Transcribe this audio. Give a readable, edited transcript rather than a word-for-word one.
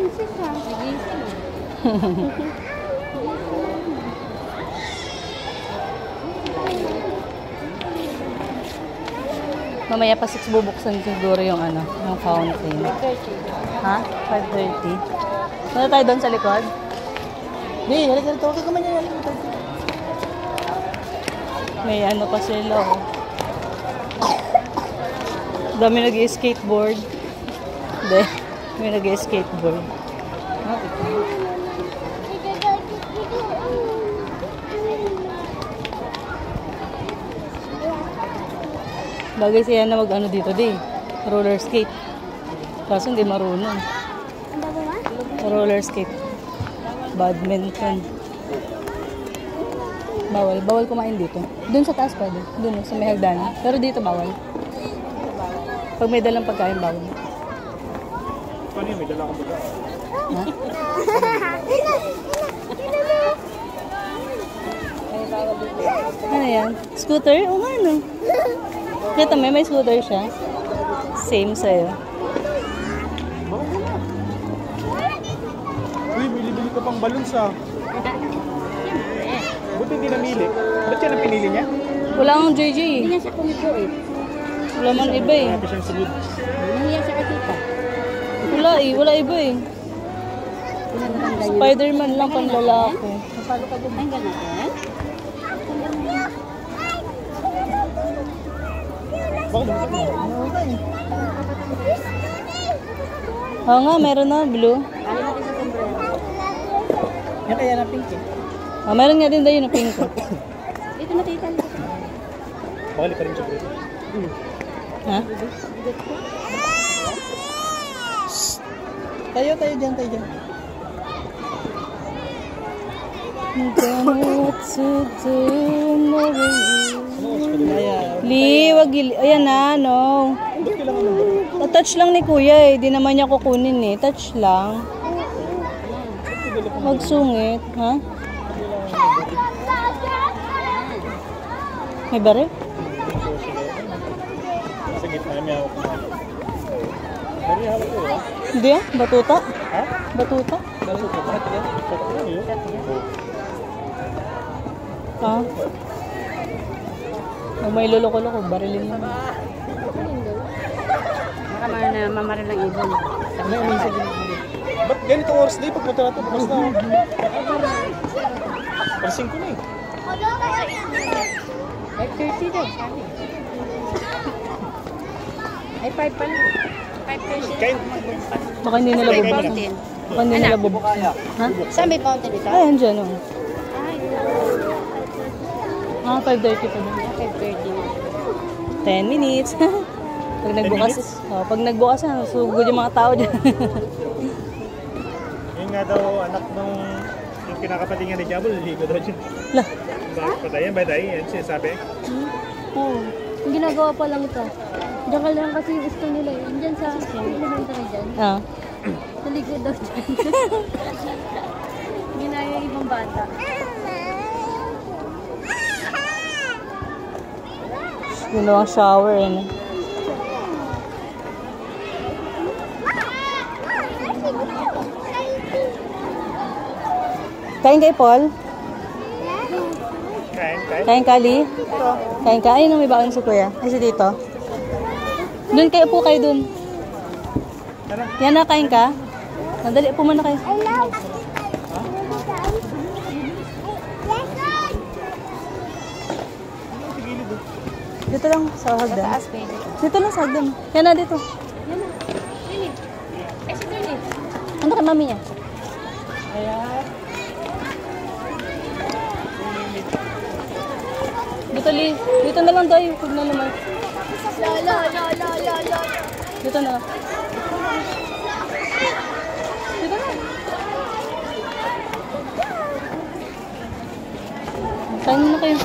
Nagising ka. Nagising. Mamaya pa 6 bubuksan siguro yung ano, yung fountain. 5:30. Ha? 5:30. Muna tayo doon sa likod? Hindi, halika rito. Huwag ka man yan. May ano pa sila, oh. Dami nag-skateboard. Hindi. May nag-skateboard. Bagay siya na mag-ano dito, di. Roller skate. Kaso hindi marunong. Roller skate. Badminton. Bawal. Bawal kumain dito. Doon sa taas pwede. Doon sa may hagdanan. Pero dito bawal. Pag may dalang pagkain, bawal. Paano yun? May dala akong baga. Ha? Ano yan? Scooter? O nga, no? Kita may scooter siya. Same sa'yo. Uy, bili-bili ka pang balloons ah. Buti hindi namili. Ba't yan ang pinili niya? Wala akong JJ. Hindi nga siya kumiko eh. Wala man iba eh. Marami siyang sugod. Nahiya siya katita. Wala eh. Wala iba eh. Pinatanda yun. Spider-Man lang pang lalaki. Napalo ka doon. Ang ganun. Bakit naman sabi? Oo nga, meron na. Blue. Kali natin sa sombrero. Yan kaya na pink eh. Ah, meron nga din daw yun na pink. Dito na tita. Bakali pa rin siya bro. Ha? Tayo dyan, tayo dyan. Li, wag ayan na, no. Ba't kailangan ng balloon? Touch lang ni kuya eh. Di naman niya kukunin eh. Touch lang. Magsungit, ha? May baril? Sa gitna, may hawak ng hawak. Bari hawak ko eh. Hindi ah, batuta. Ha? Batuta. Bakit ko? Bakit yan? Bakit yan yun? Ha? Pag may luloko-loko, barilin mo. Baka mamaril ng ibon. Ano yung minsan ginagawa? Ba't ganito oras day? Pagpunta natin, bukas na. Palasing ko na eh. 5:30 daw. Sabi. Ay, 5 pa lang. 5:30. Kain. Baka hindi nila bubuk. Baka hindi nila bubuk. Ha? Saan may fountain dito? Ay, andyan oh. Ay, Ah, 5:30 pa din. 5:30 na. 10 minutes. Pag nagbukas, oh, pag nagbukas na, sugod yung mga tao dyan. Yung nga daw, anak nung yung kinakapatid nga ni Jabol, ligo daw dyan. Lah. Patayan ba tayo? Yan siya sabi. Oo. Yung ginagawa pa lang ito. Diyan ka lang kasi yung gusto nila eh. Diyan sa elementary dyan. Ah. Sa likod daw dyan. Ginaya yung ibang bata. Yun lang ang shower eh. No? Kain kay Paul? Kain. Kain ka, Lee? Kain ka? Ayun, may baon si Kuya. Ay, si Tito. Doon kayo po kayo doon. Yan na, kain ka? Nadali, po muna kayo. Dito lang sa hagdan. Taas pwede. Dito lang sa hagdan. Yan na, dito. Yan na. Sini. Ay, si Tony. Ano kay mami niya? Ayan. Dito, Lee. Dito na lang tayo. Huwag na naman. La. Dito na lang. Dito na. Kain na kayo.